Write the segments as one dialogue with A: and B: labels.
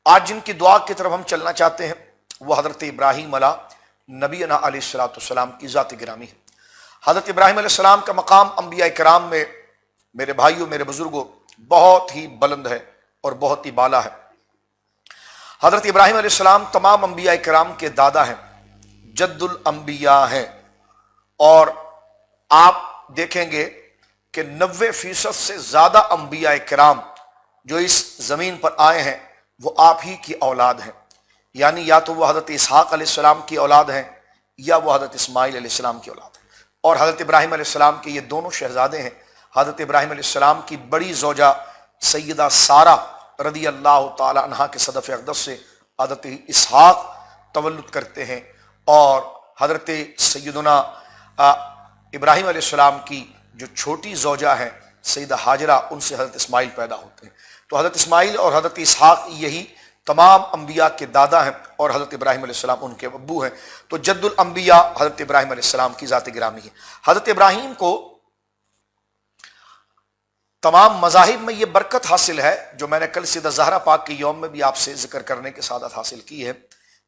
A: آج جن کی دعا کی طرف ہم چلنا چاہتے ہیں وہ حضرت ابراہیم علیہ نبینا علیہ الصلوۃ والسلام کی ذات گرامی ہے۔ حضرت ابراہیم علیہ السلام کا مقام انبیاء کرام میں میرے بھائیوں، میرے بزرگوں، بہت ہی بلند ہے اور بہت ہی بالا ہے۔ حضرت ابراہیم علیہ السلام تمام انبیاء کرام کے دادا ہیں، جد الانبیاء ہیں، اور آپ دیکھیں گے کہ 90% سے زیادہ انبیاء کرام جو اس زمین پر آئے ہیں وہ آپ ہی کی اولاد ہیں، یعنی یا تو وہ حضرت اسحاق علیہ السلام کی اولاد ہیں یا وہ حضرت اسماعیل علیہ السلام کی اولاد ہیں۔ اور حضرت ابراہیم علیہ السلام کے یہ دونوں شہزادے ہیں۔ حضرت ابراہیم علیہ السلام کی بڑی زوجہ سیدہ سارہ رضی اللہ تعالی عنہا کے صدف اقدس سے حضرت اسحاق تولد کرتے ہیں، اور حضرت سیدنا ابراہیم علیہ السلام کی جو چھوٹی زوجہ ہیں سیدہ ہاجرہ، ان سے حضرت اسماعیل پیدا ہوتے ہیں۔ تو حضرت اسماعیل اور حضرت اسحاق یہی تمام انبیاء کے دادا ہیں، اور حضرت ابراہیم علیہ السلام ان کے ابو ہیں۔ تو جد الانبیاء حضرت ابراہیم علیہ السلام کی ذات گرامی ہے۔ حضرت ابراہیم کو تمام مذاہب میں یہ برکت حاصل ہے جو میں نے کل سیدہ زہرا پاک کے یوم میں بھی آپ سے ذکر کرنے کی سعادت حاصل کی ہے،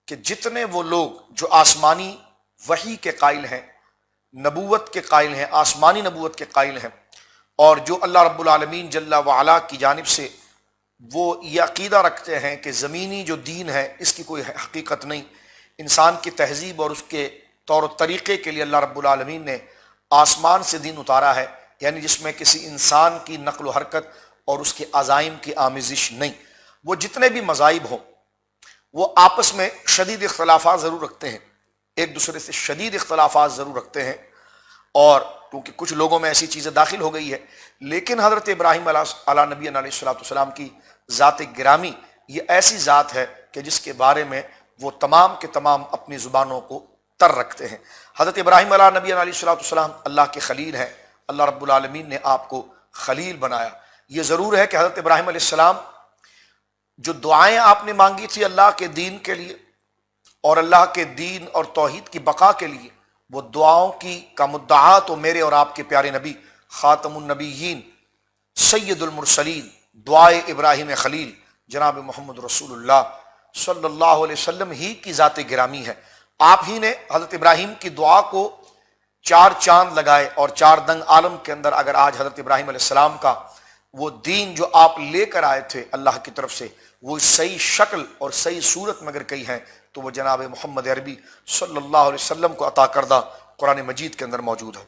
A: کہ جتنے وہ لوگ جو آسمانی وحی کے قائل ہیں، نبوت کے قائل ہیں، آسمانی نبوت کے قائل ہیں، اور جو اللہ رب العالمین جل وعلا کی جانب سے وہ یہ عقیدہ رکھتے ہیں کہ زمینی جو دین ہے اس کی کوئی حقیقت نہیں، انسان کی تہذیب اور اس کے طور و طریقے کے لیے اللہ رب العالمین نے آسمان سے دین اتارا ہے، یعنی جس میں کسی انسان کی نقل و حرکت اور اس کے عزائم کی آمیزش نہیں۔ وہ جتنے بھی مذاہب ہوں وہ آپس میں شدید اختلافات ضرور رکھتے ہیں، ایک دوسرے سے شدید اختلافات ضرور رکھتے ہیں، اور کیونکہ کچھ لوگوں میں ایسی چیزیں داخل ہو گئی ہے، لیکن حضرت ابراہیم علیہ نبی علیہ الصلوۃ والسلام کی ذات گرامی یہ ایسی ذات ہے کہ جس کے بارے میں وہ تمام کے تمام اپنی زبانوں کو تر رکھتے ہیں۔ حضرت ابراہیم علیہ نبی علیہ الصلوۃ والسلام اللہ کے خلیل ہیں، اللہ رب العالمین نے آپ کو خلیل بنایا۔ یہ ضرور ہے کہ حضرت ابراہیم علیہ السلام جو دعائیں آپ نے مانگی تھی اللہ کے دین کے لیے اور اللہ کے دین اور توحید کی بقا کے لیے، وہ دعاؤں کی کا مدعا تو میرے اور آپ کے پیارے نبی خاتم النبیین سید المرسلین دعائے ابراہیم خلیل جناب محمد رسول اللہ صلی اللہ علیہ وسلم ہی کی ذات گرامی ہے۔ آپ ہی نے حضرت ابراہیم کی دعا کو 4 چاند لگائے، اور 4 دنگ عالم کے اندر اگر آج حضرت ابراہیم علیہ السلام کا وہ دین جو آپ لے کر آئے تھے اللہ کی طرف سے، وہ صحیح شکل اور صحیح صورت میں اگر کہی ہیں تو وہ جناب محمد عربی صلی اللہ علیہ وسلم کو عطا کردہ قرآن مجید کے اندر موجود ہے۔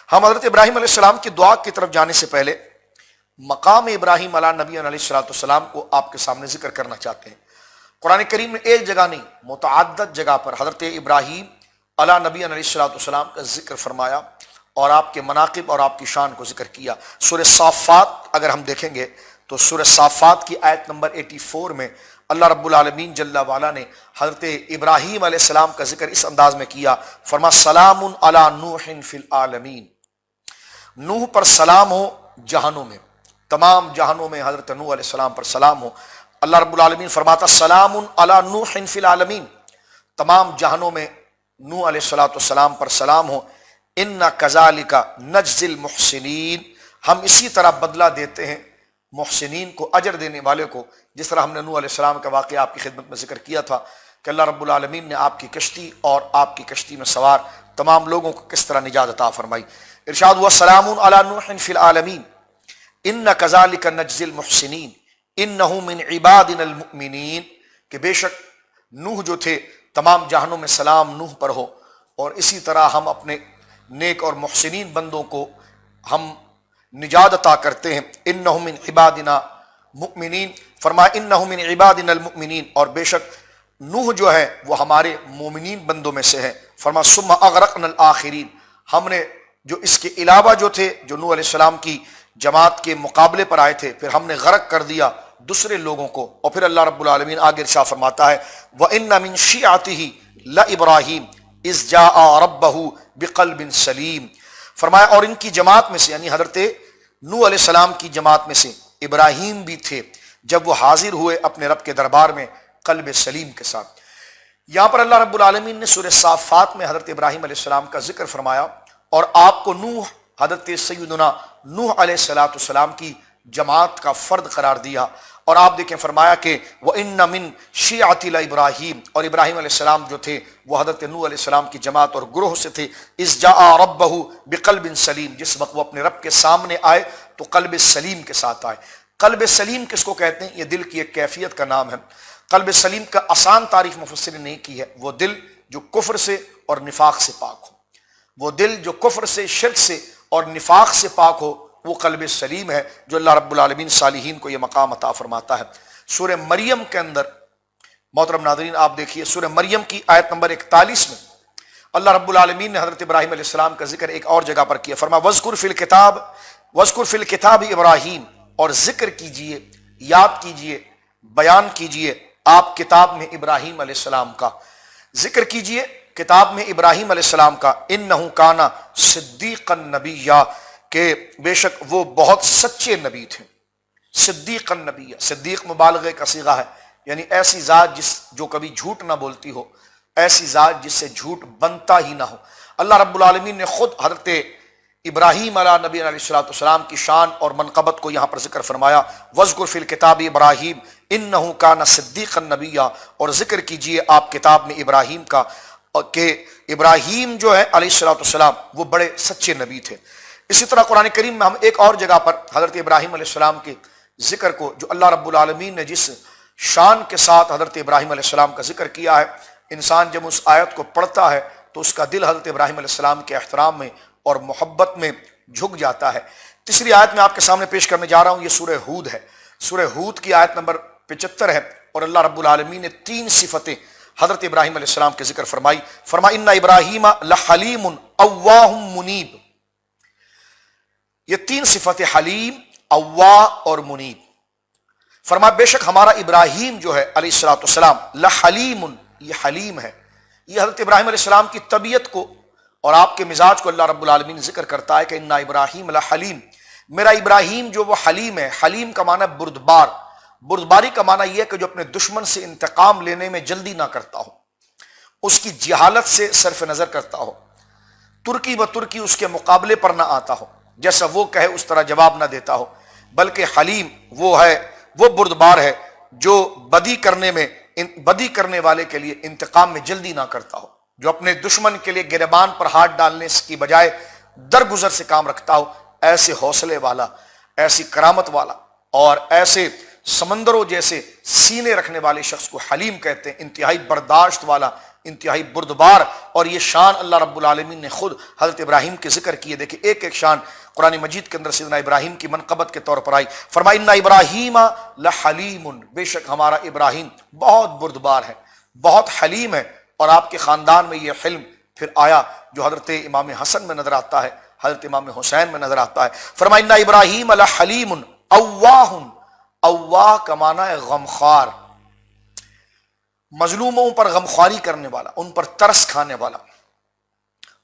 A: ہم حضرت ابراہیم علیہ السلام کی دعا کی طرف جانے سے پہلے مقام ابراہیم علیہ نبی علیہ الصلوۃ والسلام کو آپ کے سامنے ذکر کرنا چاہتے ہیں۔ قرآن کریم میں ایک جگہ نہیں، متعدد جگہ پر حضرت ابراہیم علیہ نبی علیہ الصلوۃ والسلام کا ذکر فرمایا اور آپ کے مناقب اور آپ کی شان کو ذکر کیا۔ سورہ صافات اگر ہم دیکھیں گے تو سورہ صافات کی آیت نمبر 84 میں اللہ رب العالمین جل وعلا نے حضرت ابراہیم علیہ السلام کا ذکر اس انداز میں کیا، فرما سلام علی نوح فی العالمین، نوح پر سلام ہو جہانوں میں، تمام جہانوں میں حضرت نوح علیہ السلام پر سلام ہو۔ اللہ رب العالمین فرماتا سلام علی نوح فی العالمین، تمام جہانوں میں نوح علیہ الصلوۃ والسلام پر سلام ہو۔ انا کذالک نجزی المحسنین، ہم اسی طرح بدلہ دیتے ہیں محسنین کو، اجر دینے والے کو، جس طرح ہم نے نوح علیہ السلام کا واقعہ آپ کی خدمت میں ذکر کیا تھا کہ اللہ رب العالمین نے آپ کی کشتی اور آپ کی کشتی میں سوار تمام لوگوں کو کس طرح نجات عطا فرمائی۔ ارشاد ہوا سلام علی نوح فی العالمین انا کذالک نجزی المحسنین انہ من عبادنا المؤمنین، کہ بے شک نوح جو تھے تمام جہانوں میں سلام نوح پر ہو، اور اسی طرح ہم اپنے نیک اور محسنین بندوں کو ہم نجات عطا کرتے ہیں۔ انہ من عبادنا مؤمنین، فرمایا انہ من عبادنا المؤمنین، اور بے شک نوح جو ہے وہ ہمارے مومنین بندوں میں سے ہے۔ فرمایا ثم اغرقنا الآخرین، ہم نے جو اس کے علاوہ جو تھے جو نوح علیہ السلام کی جماعت کے مقابلے پر آئے تھے، پھر ہم نے غرق کر دیا دوسرے لوگوں کو۔ اور پھر اللہ رب العالمین آگے ارشاد فرماتا ہے وَإِنَّ مِن شِيعَتِهِ لَإِبْرَاهِيمَ إِذْ جَاءَ رَبَّهُ بِقَلْبٍ سَلِيمٍ، فرمایا اور ان کی جماعت میں سے، یعنی حضرت نوح علیہ السلام کی جماعت میں سے ابراہیم بھی تھے جب وہ حاضر ہوئے اپنے رب کے دربار میں قلب سلیم کے ساتھ۔ یہاں پر اللہ رب العالمین نے سورہ صافات میں حضرت ابراہیم علیہ السلام کا ذکر فرمایا، اور آپ کو نوح حضرت سیدنا نوح علیہ السلام کی جماعت کا فرد قرار دیا، اور آپ دیکھیں فرمایا کہ وَإِنَّ مِن شِيعَةِ لَإِبْرَاهِيمَ، اور ابراہیم علیہ السلام جو تھے وہ حضرت نوح علیہ السلام کی جماعت اور گروہ سے تھے، اِذْ جَاءَ رَبَّهُ بِقَلْبٍ سلیم، جس وقت وہ اپنے رب کے سامنے آئے تو قلب سلیم کے ساتھ آئے۔ قلب سلیم کس کو کہتے ہیں؟ یہ دل کی ایک کیفیت کا نام ہے۔ قلب سلیم کا آسان تعریف مفسرین نے کی ہے، وہ دل جو کفر سے اور نفاق سے پاک ہو، وہ دل جو کفر سے، شرک سے اور نفاق سے پاک ہو، وہ قلب سلیم ہے، جو اللہ رب العالمین صالحین کو یہ مقام عطا فرماتا ہے۔ سورہ مریم کے اندر محترم ناظرین آپ دیکھیے، سورہ مریم کی آیت نمبر 41 میں اللہ رب العالمین نے حضرت ابراہیم علیہ السلام کا ذکر ایک اور جگہ پر کیا، فرمایا وَاذْكُرْ فِي الْكِتَابِ ابراہیم، اور ذکر کیجئے، یاد کیجئے، بیان کیجئے آپ کتاب میں ابراہیم علیہ السلام کا، ذکر کیجئے کتاب میں ابراہیم علیہ السلام کا، اِنَّهُ كَانَ صِدِّيقًا نَبِيًّا، کہ بے شک وہ بہت سچے نبی تھے۔ صدیق النبی، صدیق مبالغے کا صیغہ ہے، یعنی ایسی ذات جو کبھی جھوٹ نہ بولتی ہو، ایسی ذات جس سے جھوٹ بنتا ہی نہ ہو۔ اللہ رب العالمین نے خود حضرت ابراہیم علیہ نبی علیہ السلام کی شان اور منقبت کو یہاں پر ذکر فرمایا، وَاذْكُرْ فِي الْكِتَابِ ابراہیم اِنَّهُ كَانَ صِدِّيقًا نَبِيًّا، اور ذکر کیجئے آپ کتاب میں ابراہیم کا کہ ابراہیم جو ہے علیہ السلام وہ بڑے سچے نبی تھے۔ اسی طرح قرآن کریم میں ہم ایک اور جگہ پر حضرت ابراہیم علیہ السلام کے ذکر کو، جو اللہ رب العالمین نے جس شان کے ساتھ حضرت ابراہیم علیہ السلام کا ذکر کیا ہے، انسان جب اس آیت کو پڑھتا ہے تو اس کا دل حضرت ابراہیم علیہ السلام کے احترام میں اور محبت میں جھک جاتا ہے۔ تیسری آیت میں آپ کے سامنے پیش کرنے جا رہا ہوں، یہ سورہ ہود ہے۔ سورہ ہود کی آیت نمبر 75 ہے، اور اللہ رب العالمین نے 3 صفتیں حضرت ابراہیم علیہ السلام کے ذکر فرمائی۔ اِنَّ ابراہیم لحلیم اواہ منیب، یہ 3 صفتیں حلیم، اواہ اور منیب۔ فرمایا بے شک ہمارا ابراہیم جو ہے علیہ السلام لحلیم، یہ حلیم ہے۔ یہ حضرت ابراہیم علیہ السلام کی طبیعت کو اور آپ کے مزاج کو اللہ رب العالمین ذکر کرتا ہے کہ اِنَّ ابراہیم لحلیم، میرا ابراہیم جو وہ حلیم ہے۔ حلیم کا معنی بردبار، بردباری کا معنی یہ ہے کہ جو اپنے دشمن سے انتقام لینے میں جلدی نہ کرتا ہو، اس کی جہالت سے صرف نظر کرتا ہو، ترکی و ترکی اس کے مقابلے پر نہ آتا ہو، جیسا وہ کہے اس طرح جواب نہ دیتا ہو، بلکہ حلیم وہ ہے، وہ بردبار ہے جو بدی کرنے والے کے لیے انتقام میں جلدی نہ کرتا ہو، جو اپنے دشمن کے لیے گریبان پر ہاتھ ڈالنے کی بجائے درگزر سے کام رکھتا ہو۔ ایسے حوصلے والا، ایسی کرامت والا اور ایسے سمندروں جیسے سینے رکھنے والے شخص کو حلیم کہتے ہیں، انتہائی برداشت والا، انتہائی بردبار۔ اور یہ شان اللہ رب العالمین نے خود حضرت ابراہیم کے ذکر کیے۔ دیکھیں ایک ایک شان قرآن مجید کے اندر سیدنا ابراہیم کی منقبت کے طور پر آئی۔ فرمایا اِنَّ ابراہیم لحلیم، بے شک ہمارا ابراہیم بہت بردبار ہے، بہت حلیم ہے۔ اور آپ کے خاندان میں یہ حلم پھر آیا جو حضرت امام حسن میں نظر آتا ہے، حضرت امام حسین میں نظر آتا ہے۔ فرمایا اِنَّ ابراہیم لحلیم اواہ، اواہ کا معنی ہے غمخوار، مظلوموں پر غمخواری کرنے والا، ان پر ترس کھانے والا،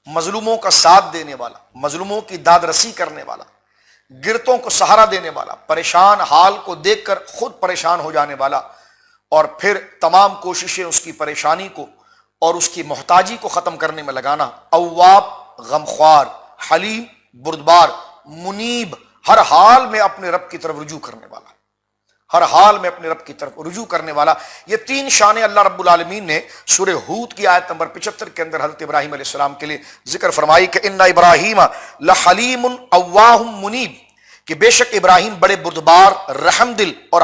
A: مظلوموں کا ساتھ دینے والا، مظلوموں کی داد رسی کرنے والا، گرتوں کو سہارا دینے والا، پریشان حال کو دیکھ کر خود پریشان ہو جانے والا، اور پھر تمام کوششیں اس کی پریشانی کو اور اس کی محتاجی کو ختم کرنے میں لگانا۔ اواب غمخوار، حلیم بردبار، منیب ہر حال میں اپنے رب کی طرف رجوع کرنے والا، ہر حال میں اپنے رب کی طرف رجوع کرنے والا۔ یہ 3 شانیں اللہ رب العالمین نے سورہ ہود کی آیت نمبر 75 کے اندر حضرت ابراہیم علیہ السلام کے لیے ذکر فرمائی کہ اِنَّ ابراہیم لحلیم اواہ منیب، کہ بے شک ابراہیم بڑے بردبار، رحم دل اور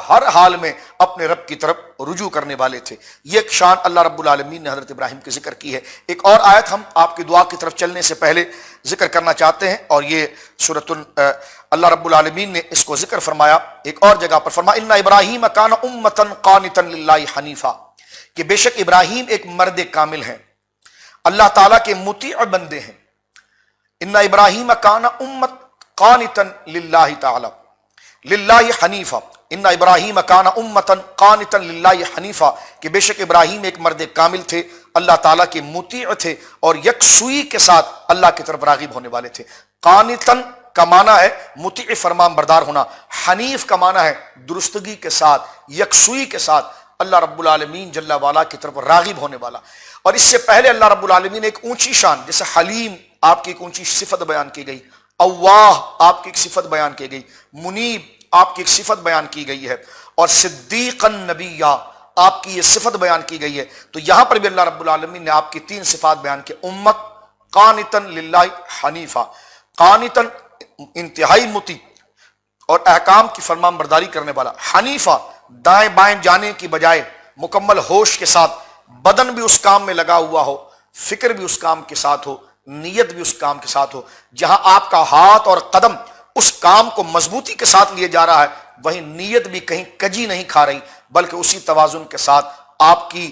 A: ہر حال میں اپنے رب کی طرف رجوع کرنے والے تھے۔ یہ ایک شان اللہ رب العالمین نے حضرت ابراہیم کے ذکر کی ہے۔ ایک اور آیت ہم آپ کی دعا کی طرف چلنے سے پہلے ذکر کرنا چاہتے ہیں، اور یہ اللہ رب العالمین نے اس کو ذکر فرمایا ایک اور جگہ پر۔ فرمایا اِنَّ ابراہیم کان امۃ قانتا للہ حنیفا، کہ بے شک ابراہیم ایک مرد کامل ہیں، اللہ تعالیٰ کے مطیع بندے ہیں۔ اِنَّ ابراہیم کان امۃ قانتا للہ تعالی للہ حنیفا، اِنَّ ابراہیم کان امۃ قانتا للہ حنیفا، کہ بے شک ابراہیم ایک مرد کامل تھے، اللہ تعالیٰ کے مطیع تھے اور یکسوئی کے ساتھ اللہ کی طرف راغب ہونے والے تھے۔ قانتاً کا معنی ہے مطیع فرمان بردار ہونا، حنیف کا معنی ہے درستگی کے ساتھ، یکسوئی کے ساتھ اللہ رب العالمین جل وعلا کی طرف راغب ہونے والا۔ اور اس سے پہلے اللہ رب العالمین نے ایک اونچی شان، جیسے حلیم آپ کی ایک اونچی صفت بیان کی گئی، اواہ آپ کی ایک صفت بیان کی گئی، منیب آپ کی ایک صفت بیان کی گئی ہے، اور صدیقا نبیّا آپ کی یہ صفت بیان کی گئی ہے، تو یہاں پر بھی اللہ رب العالمین نے آپ کی 3 صفات بیان کی: امت، قانتاً للہ حنیفہ، قانتاً انتہائی مطیع اور احکام کی فرمان برداری کرنے والا، حنیفہ دائیں بائیں جانے کی بجائے مکمل ہوش کے ساتھ، بدن بھی اس کام میں لگا ہوا ہو، فکر بھی اس کام کے ساتھ ہو، نیت بھی اس کام کے ساتھ ہو، جہاں آپ کا ہاتھ اور قدم اس کام کو مضبوطی کے ساتھ لیے جا رہا ہے، وہیں نیت بھی کہیں کجی نہیں کھا رہی، بلکہ اسی توازن کے ساتھ آپ کے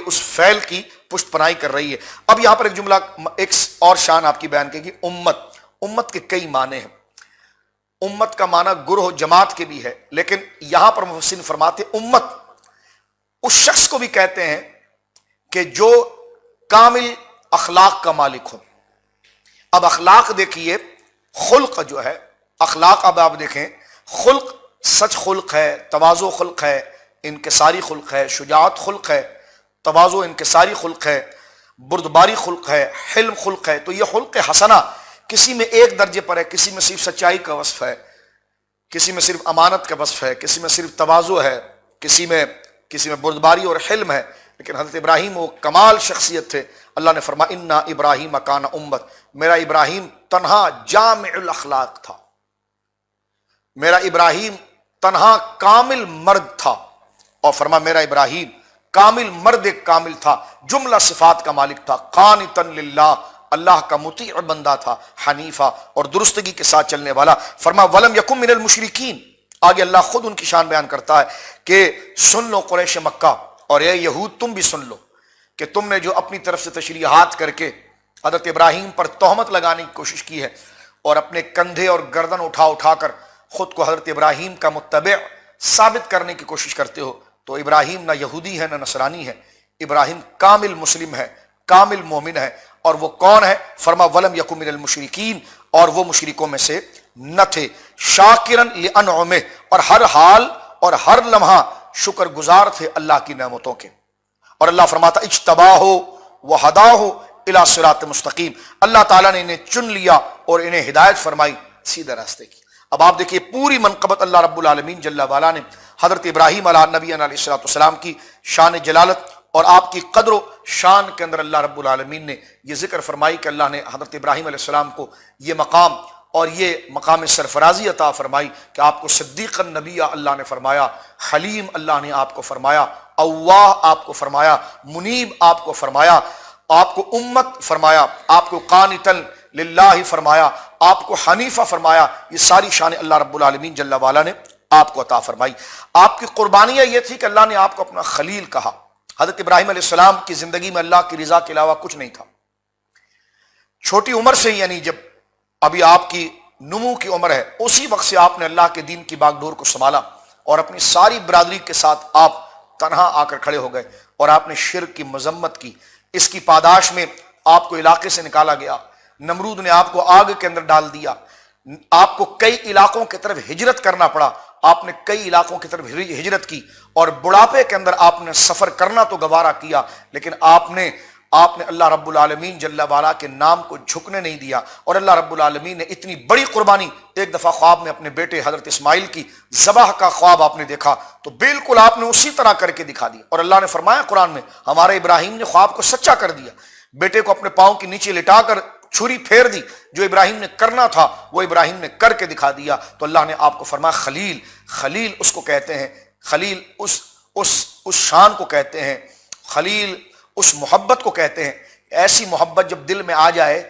A: اس فعل کی پشت پناہی کر رہی ہے۔ اب یہاں پر ایک جملہ، ایک اور شان آپ کی بیان کی گئی، امت۔ امت کے کئی معنی ہیں، امت کا معنی گروہ جماعت کے بھی ہے، لیکن یہاں پر مفسرین فرماتے امت اس شخص کو بھی کہتے ہیں کہ جو کامل اخلاق کا مالک ہو۔ اب اخلاق دیکھیے، خلق جو ہے، اخلاق اب آپ دیکھیں، خلق سچ خلق ہے، تواضع خلق ہے، انکساری خلق ہے، شجاعت خلق ہے، تواضع انکساری خلق ہے، بردباری خلق ہے، حلم خلق ہے۔ تو یہ خلق حسنہ کسی میں ایک درجے پر ہے، کسی میں صرف سچائی کا وصف ہے، کسی میں صرف امانت کا وصف ہے، کسی میں صرف تواضع ہے، کسی میں بردباری اور حلم ہے۔ لیکن حضرت ابراہیم وہ کمال شخصیت تھے۔ اللہ نے فرمایا انا ابراہیم کان امت، میرا ابراہیم تنہا جامع الاخلاق تھا، میرا ابراہیم تنہا کامل مرد تھا، اور فرما میرا ابراہیم کامل مرد ایک کامل تھا، جملہ صفات کا مالک تھا، قانتا للہ اللہ کا مطیع بندہ تھا، حنیفہ اور درستگی کے ساتھ چلنے والا۔ فرما ولم یکن من المشرکین، آگے اللہ خود ان کی شان بیان کرتا ہے کہ سن لو قریش مکہ اور اے یہود تم بھی سن لو کہ تم نے جو اپنی طرف سے تشریحات کر کے حضرت ابراہیم پر تہمت لگانے کی کوشش کی ہے اور اپنے کندھے اور گردن اٹھا کر خود کو حضرت ابراہیم کا متبع ثابت کرنے کی کوشش کرتے ہو، تو ابراہیم نہ یہودی ہے نہ نصرانی ہے، ابراہیم کامل مسلم ہے، کامل مومن ہے۔ اور وہ کون ہے؟ فرما ولم یکن من المشرکین، اور وہ مشرکوں میں سے نہ تھے، شاکرا لانعمہ، اور ہر حال اور ہر لمحہ شکر گزار تھے اللہ کی نعمتوں کے۔ اور اللہ فرماتا اجتباہ وہداہ الی صراط مستقیم، اللہ تعالیٰ نے انہیں چن لیا اور انہیں ہدایت فرمائی سیدھے راستے کی۔ اب آپ دیکھیے پوری منقبت اللہ رب العالمین جل وعلا نے حضرت ابراہیم علیہ نبی علیہ السلام کی شان جلالت اور آپ کی قدر و شان کے اندر اللہ رب العالمین نے یہ ذکر فرمائی کہ اللہ نے حضرت ابراہیم علیہ السلام کو یہ مقام اور یہ مقام سرفرازی عطا فرمائی کہ آپ کو صدیق النبی اللہ نے فرمایا، حلیم اللہ نے آپ کو فرمایا، اواہ آپ کو فرمایا، منیب آپ کو فرمایا، آپ کو امت فرمایا، آپ کو قانتا للہ فرمایا، آپ کو حنیفہ فرمایا۔ یہ ساری شان اللہ رب العالمین جل وعلا نے آپ کو عطا فرمائی۔ آپ کی قربانیاں یہ تھی کہ اللہ نے آپ کو اپنا خلیل کہا۔ حضرت ابراہیم علیہ السلام کی زندگی میں اللہ کی رضا کے علاوہ کچھ نہیں تھا۔ چھوٹی عمر سے، یعنی جب ابھی آپ کی نمو کی عمر ہے، اسی وقت سے آپ نے اللہ کے دین کی باغ ڈور کو سنبھالا اور اپنی ساری برادری کے ساتھ آپ تنہا آ کر کھڑے ہو گئے اور آپ نے شرک کی مذمت کی۔ اس کی پاداش میں آپ کو علاقے سے نکالا گیا، نمرود نے آپ کو آگ کے اندر ڈال دیا، آپ کو کئی علاقوں کی طرف ہجرت کرنا پڑا، آپ نے کئی علاقوں کی طرف ہجرت کی، اور بڑھاپے کے اندر آپ نے سفر کرنا تو گوارا کیا، لیکن آپ نے اللہ رب العالمین جل وعلا کے نام کو جھکنے نہیں دیا۔ اور اللہ رب العالمین نے اتنی بڑی قربانی، ایک دفعہ خواب میں اپنے بیٹے حضرت اسماعیل کی ذبح کا خواب آپ نے دیکھا تو بالکل آپ نے اسی طرح کر کے دکھا دیا، اور اللہ نے فرمایا قرآن میں ہمارے ابراہیم نے خواب کو سچا کر دیا، بیٹے کو اپنے پاؤں کے نیچے لٹا کر چھری پھیر دی، جو ابراہیم نے کرنا تھا وہ ابراہیم نے کر کے دکھا دیا۔ تو اللہ نے آپ کو فرمایا خلیل، خلیل اس کو کہتے ہیں، خلیل اس شان کو کہتے ہیں، خلیل اس محبت کو کہتے ہیں۔ ایسی محبت جب دل میں آ جائے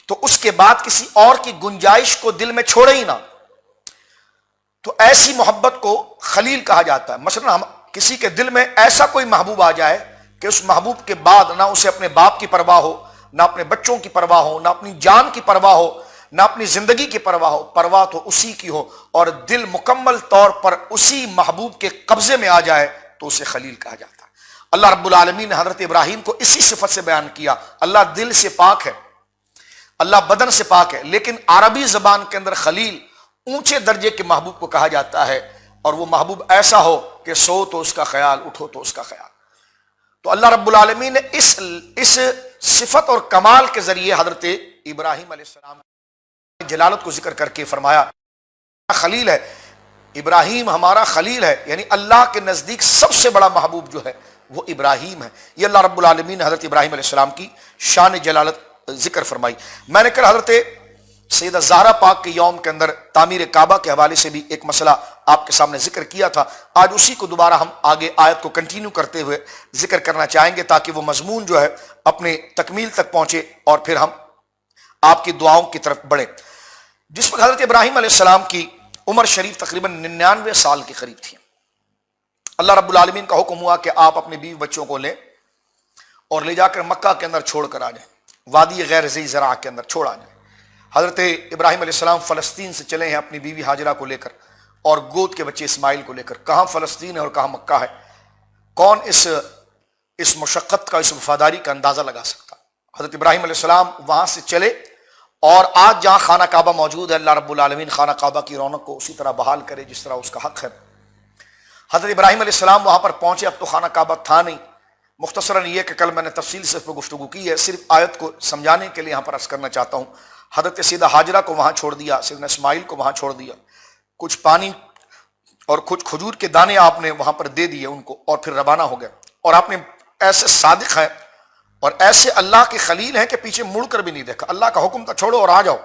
A: تو اس کے بعد کسی اور کی گنجائش کو دل میں چھوڑے ہی نہ، تو ایسی محبت کو خلیل کہا جاتا ہے۔ مثلا ہم کسی کے دل میں ایسا کوئی محبوب آ جائے کہ اس محبوب کے بعد نہ اسے اپنے باپ کی پرواہ ہو، نہ اپنے بچوں کی پرواہ ہو، نہ اپنی جان کی پرواہ ہو، نہ اپنی زندگی کی پرواہ ہو، پرواہ تو اسی کی ہو، اور دل مکمل طور پر اسی محبوب کے قبضے میں آ جائے تو اسے خلیل کہا جاتا ہے۔ اللہ رب العالمین نے حضرت ابراہیم کو اسی صفت سے بیان کیا۔ اللہ دل سے پاک ہے، اللہ بدن سے پاک ہے، لیکن عربی زبان کے اندر خلیل اونچے درجے کے محبوب کو کہا جاتا ہے، اور وہ محبوب ایسا ہو کہ سو تو اس کا خیال، اٹھو تو اس کا خیال۔ تو اللہ رب العالمین نے اس صفت اور کمال کے ذریعے حضرت ابراہیم علیہ السلام کی جلالت کو ذکر کر کے فرمایا خلیل ہے، ابراہیم ہمارا خلیل ہے، یعنی اللہ کے نزدیک سب سے بڑا محبوب جو ہے وہ ابراہیم ہے۔ یہ اللہ رب العالمین نے حضرت ابراہیم علیہ السلام کی شان جلالت ذکر فرمائی۔ میں نے کل حضرت سیدہ زہرا پاک کے یوم کے اندر تعمیر کعبہ کے حوالے سے بھی ایک مسئلہ آپ کے سامنے ذکر کیا تھا، آج اسی کو دوبارہ ہم آگے آیت کو کنٹینیو کرتے ہوئے ذکر کرنا چاہیں گے تاکہ وہ مضمون جو ہے اپنے تکمیل تک پہنچے اور پھر ہم آپ کی دعاؤں کی طرف بڑھیں۔ جس وقت حضرت ابراہیم علیہ السلام کی عمر شریف تقریباً 99 سال کے قریب تھی، اللہ رب العالمین کا حکم ہوا کہ آپ اپنے بیوی بچوں کو لیں اور لے جا کر مکہ کے اندر چھوڑ کر آ جائیں، وادی غیر ذی زرع کے اندر چھوڑ آ جائیں۔ حضرت ابراہیم علیہ السلام فلسطین سے چلے ہیں اپنی بیوی ہاجرہ کو لے کر اور گود کے بچے اسماعیل کو لے کر۔ کہاں فلسطین ہے اور کہاں مکہ ہے، کون اس مشقت کا، اس وفاداری کا اندازہ لگا سکتا۔ حضرت ابراہیم علیہ السلام وہاں سے چلے اور آج جہاں خانہ کعبہ موجود ہے، اللہ رب العالمین خانہ کعبہ کی رونق کو اسی طرح بحال کرے جس طرح اس کا حق ہے۔ حضرت ابراہیم علیہ السلام وہاں پر پہنچے، اب تو خانہ کعبہ تھا نہیں۔ مختصراً یہ کہ کل میں نے تفصیل سے اس پر گفتگو کی ہے، صرف آیت کو سمجھانے کے لیے یہاں پر عرض کرنا چاہتا ہوں۔ حضرت سیدہ ہاجرہ کو وہاں چھوڑ دیا، سیدنا اسماعیل کو وہاں چھوڑ دیا، کچھ پانی اور کچھ کھجور کے دانے آپ نے وہاں پر دے دیے ان کو، اور پھر روانہ ہو گئے۔ اور آپ نے ایسے صادق ہیں اور ایسے اللہ کے خلیل ہیں کہ پیچھے مڑ کر بھی نہیں دیکھا۔ اللہ کا حکم تھا چھوڑو اور آ جاؤ،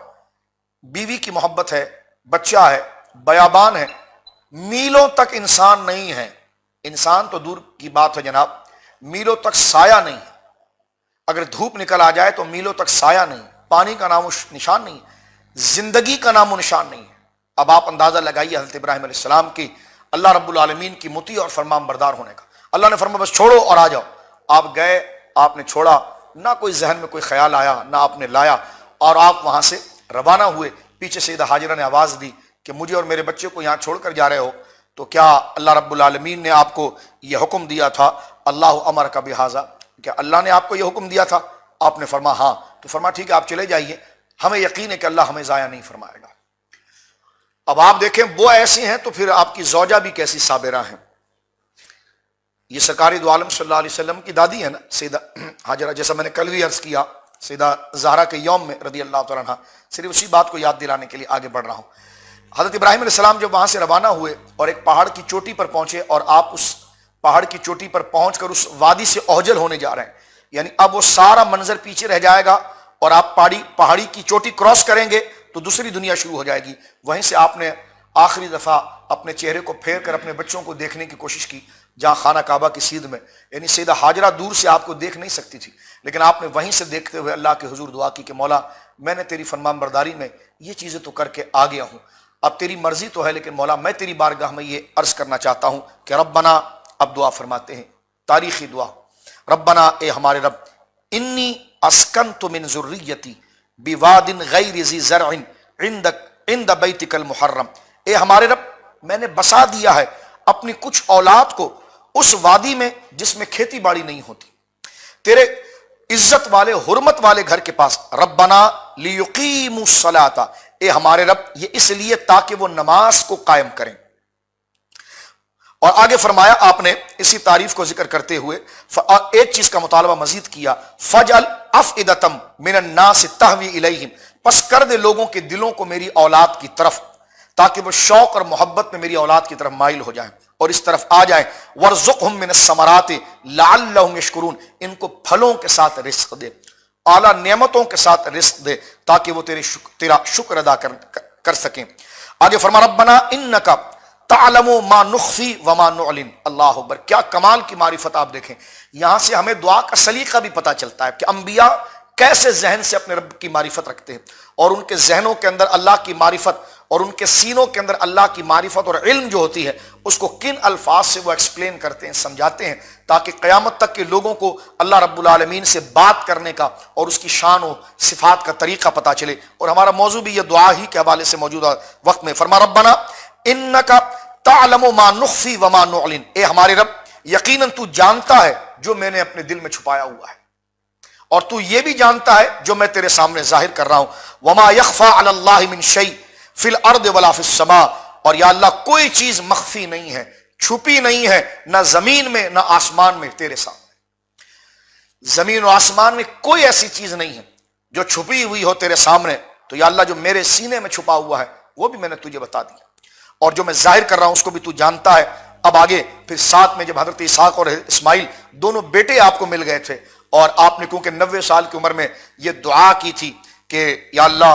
A: بیوی کی محبت ہے، بچہ ہے، بیابان ہے، میلوں تک انسان نہیں ہے، انسان تو دور کی بات ہے جناب، میلوں تک سایہ نہیں ہے۔ اگر دھوپ نکل آ جائے تو میلوں تک سایہ نہیں، پانی کا نام و نشان نہیں، زندگی کا نام و نشان نہیں ہے۔ اب آپ اندازہ لگائیے حضرت ابراہیم علیہ السلام کی اللہ رب العالمین کی مطیع اور فرمان بردار ہونے کا۔ اللہ نے فرمایا بس چھوڑو اور آ جاؤ۔ آپ گئے، آپ نے چھوڑا، نہ کوئی ذہن میں کوئی خیال آیا، نہ آپ نے لایا، اور آپ وہاں سے روانہ ہوئے۔ پیچھے سیدہ ہاجرہ نے آواز دی کہ مجھے اور میرے بچے کو یہاں چھوڑ کر جا رہے ہو، تو کیا اللہ رب العالمین نے آپ کو یہ حکم دیا تھا؟ اللہ امرک بہذا، کیا اللہ نے آپ کو یہ حکم دیا تھا؟ آپ نے فرمایا ہاں۔ تو فرمایا ٹھیک ہے آپ چلے جائیے، ہمیں یقین ہے کہ اللہ ہمیں ضائع نہیں فرمائے گا۔ اب آپ دیکھیں وہ ایسی ہیں تو پھر آپ کی زوجہ بھی کیسی صابرہ ہیں۔ یہ سرکار دو عالم صلی اللہ علیہ وسلم کی دادی ہے نا سیدہ ہاجرہ، جیسا میں نے کل بھی عرض کیا سیدہ زہرا کے یوم میں رضی اللہ تعالیٰ عنہ، صرف اسی بات کو یاد دلانے کے لیے آگے بڑھ رہا ہوں۔ حضرت ابراہیم علیہ السلام جب وہاں سے روانہ ہوئے اور ایک پہاڑ کی چوٹی پر پہنچے، اور آپ اس پہاڑ کی چوٹی پر پہنچ کر اس وادی سے اوجل ہونے جا رہے ہیں، یعنی اب وہ سارا منظر پیچھے رہ جائے گا اور آپ پہاڑی کی چوٹی کراس کریں گے تو دوسری دنیا شروع ہو جائے گی۔ وہیں سے آپ نے آخری دفعہ اپنے چہرے کو پھیر کر اپنے بچوں کو دیکھنے کی کوشش کی، جہاں خانہ کعبہ کی سیدھ میں، یعنی سیدہ ہاجرہ دور سے آپ کو دیکھ نہیں سکتی تھی، لیکن آپ نے وہیں سے دیکھتے ہوئے اللہ کے حضور دعا کی کہ مولا میں نے تیری فرمان برداری میں یہ چیزیں تو کر کے آ گیا ہوں، اب تیری مرضی تو ہے، لیکن مولا میں تیری بارگاہ میں یہ عرض کرنا چاہتا ہوں کہ ربنا، اب دعا فرماتے ہیں تاریخی دعا، ربنا اے ہمارے رب، انی اسکنت من ذریتی بواد غیر ذی زرع عند بیتک المحرم، اے ہمارے رب میں نے بسا دیا ہے اپنی کچھ اولاد کو اس وادی میں جس میں کھیتی باڑی نہیں ہوتی، تیرے عزت والے حرمت والے گھر کے پاس، ربنا لیقیموا الصلاۃ، اے ہمارے رب یہ اس لیے تاکہ وہ نماز کو قائم کریں۔ اور آگے فرمایا آپ نے اسی تعریف کو ذکر کرتے ہوئے ایک چیز کا مطالبہ مزید کیا، فجعل افئدۃ من الناس تہوی الیہم، پس کر دے لوگوں کے دلوں کو میری اولاد کی طرف، تاکہ وہ شوق اور محبت میں میری اولاد کی طرف مائل ہو جائیں اور اس طرف آ جائیں، وارزقہم من الثمرات لعلہم یشکرون، ان کو پھلوں کے ساتھ رزق دے، اعلیٰ نعمتوں کے ساتھ رزق دے تاکہ وہ تیرا شکر ادا کر سکیں۔ آگے فرما ربنا انک تعلم ما نخفی وما نعلن، اللہ اکبر، کیا کمال کی معرفت آپ دیکھیں۔ یہاں سے ہمیں دعا کا سلیقہ بھی پتہ چلتا ہے کہ انبیاء کیسے ذہن سے اپنے رب کی معرفت رکھتے ہیں، اور ان کے ذہنوں کے اندر اللہ کی معرفت اور ان کے سینوں کے اندر اللہ کی معرفت اور علم جو ہوتی ہے اس کو کن الفاظ سے وہ ایکسپلین کرتے ہیں، سمجھاتے ہیں، تاکہ قیامت تک کے لوگوں کو اللہ رب العالمین سے بات کرنے کا اور اس کی شان و صفات کا طریقہ پتہ چلے۔ اور ہمارا موضوع بھی یہ دعا ہی کے حوالے سے موجودہ وقت میں، فرما ربنا انک تعلم ما نخفی وما نعلن، اے ہمارے رب یقیناً تو جانتا ہے جو میں نے اپنے دل میں چھپایا ہوا ہے، اور تو یہ بھی جانتا ہے جو میں تیرے سامنے ظاہر کر رہا ہوں، وما یخفی علی اللہ من شیء فی الارض ولا فی السماء، اور یا اللہ کوئی چیز مخفی نہیں ہے، چھپی نہیں ہے، نہ زمین میں نہ آسمان میں تیرے سامنے، زمین و آسمان میں کوئی ایسی چیز نہیں ہے جو چھپی ہوئی ہو تیرے سامنے، تو یا اللہ جو میرے سینے میں چھپا ہوا ہے وہ بھی میں نے تجھے بتا دیا۔ اور جو میں ظاہر کر رہا ہوں اس کو بھی تو جانتا ہے۔ اب آگے پھر ساتھ میں جب حضرت اسحاق اور اسماعیل دونوں بیٹے آپ کو مل گئے تھے، اور آپ نے کیونکہ 90 سال کی عمر میں یہ دعا کی تھی کہ یا اللہ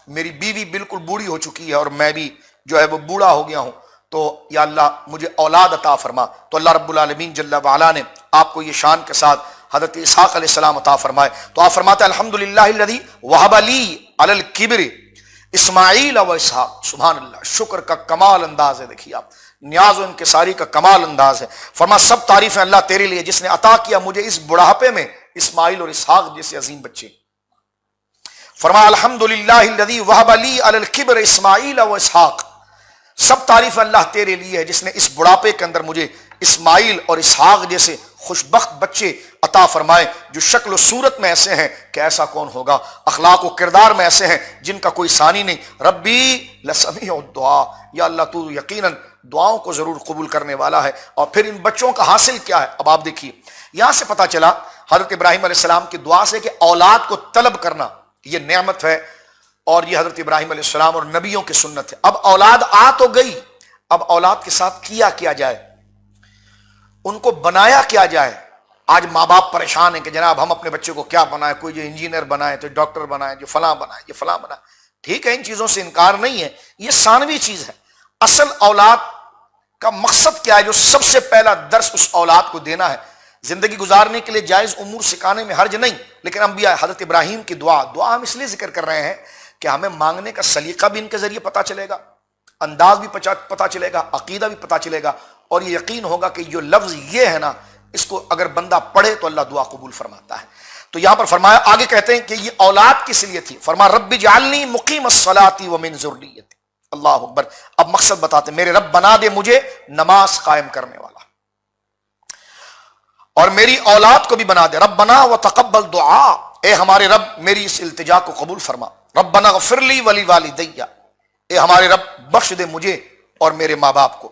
A: میری بیوی بالکل بوڑھی ہو چکی ہے اور میں بھی جو ہے وہ بوڑھا ہو گیا ہوں، تو یا اللہ مجھے اولاد عطا فرما، تو اللہ رب العالمین جل وعلا نے آپ کو یہ شان کے ساتھ حضرت اسحاق علیہ السلام عطا فرمائے۔ تو آپ فرماتے ہیں الحمدللہ الذی وہب لی علی الکبر اسماعیل و اسحاق۔ سبحان اللہ، شکر کا کمال انداز ہے، دیکھیے آپ، نیاز و انکساری کا کمال انداز ہے۔ فرما سب تعریفیں اللہ تیرے لیے جس نے عطا کیا مجھے اس بڑھاپے میں اسماعیل اور اسحاق جیسے عظیم بچے۔ فرما الحمدللہ الذی وہب لی علی الکبر اسماعیل و اسحاق، سب تعریف اللہ تیرے لیے ہے جس نے اس بڑھاپے کے اندر مجھے اسماعیل اور اسحاق جیسے خوشبخت بچے عطا فرمائے، جو شکل و صورت میں ایسے ہیں کہ ایسا کون ہوگا، اخلاق و کردار میں ایسے ہیں جن کا کوئی ثانی نہیں۔ ربی لسمیع الدعاء، یا اللہ تو یقیناً دعاؤں کو ضرور قبول کرنے والا ہے۔ اور پھر ان بچوں کا حاصل کیا ہے، اب آپ دیکھیے، یہاں سے پتہ چلا حضرت ابراہیم علیہ السلام کی دعا سے کہ اولاد کو طلب کرنا یہ نعمت ہے، اور یہ حضرت ابراہیم علیہ السلام اور نبیوں کی سنت ہے۔ اب اولاد آ تو گئی، اب اولاد کے ساتھ کیا جائے، ان کو بنایا کیا جائے۔ آج ماں باپ پریشان ہیں کہ جناب ہم اپنے بچے کو کیا بنائے، کوئی جو انجینئر بنائے تو ڈاکٹر بنائے، جو فلاں بنائے، یہ فلاں بنائے۔ ٹھیک ہے، ان چیزوں سے انکار نہیں ہے، یہ ثانوی چیز ہے۔ اصل اولاد کا مقصد کیا ہے، جو سب سے پہلا درس اس اولاد کو دینا ہے۔ زندگی گزارنے کے لیے جائز امور سکھانے میں حرج نہیں، لیکن انبیاء حضرت ابراہیم کی دعا ہم اس لیے ذکر کر رہے ہیں کہ ہمیں مانگنے کا سلیقہ بھی ان کے ذریعے پتہ چلے گا، انداز بھی پتہ چلے گا، عقیدہ بھی پتہ چلے گا، اور یہ یقین ہوگا کہ جو لفظ یہ ہے نا، اس کو اگر بندہ پڑھے تو اللہ دعا قبول فرماتا ہے۔ تو یہاں پر فرمایا، آگے کہتے ہیں کہ یہ اولاد کس لیے تھی، فرما رب اجعلنی مقیم الصلاۃ ومن ذریتی۔ اللہ اکبر، اب مقصد بتاتے، میرے رب بنا دے مجھے نماز قائم کرنے والا، اور میری اولاد کو بھی بنا دے۔ ربنا وتقبل دعا، اے ہمارے رب میری اس التجا کو قبول فرما۔ ربنا اغفر لی ولی والدی، اے ہمارے رب بخش دے مجھے اور میرے ماں باپ کو۔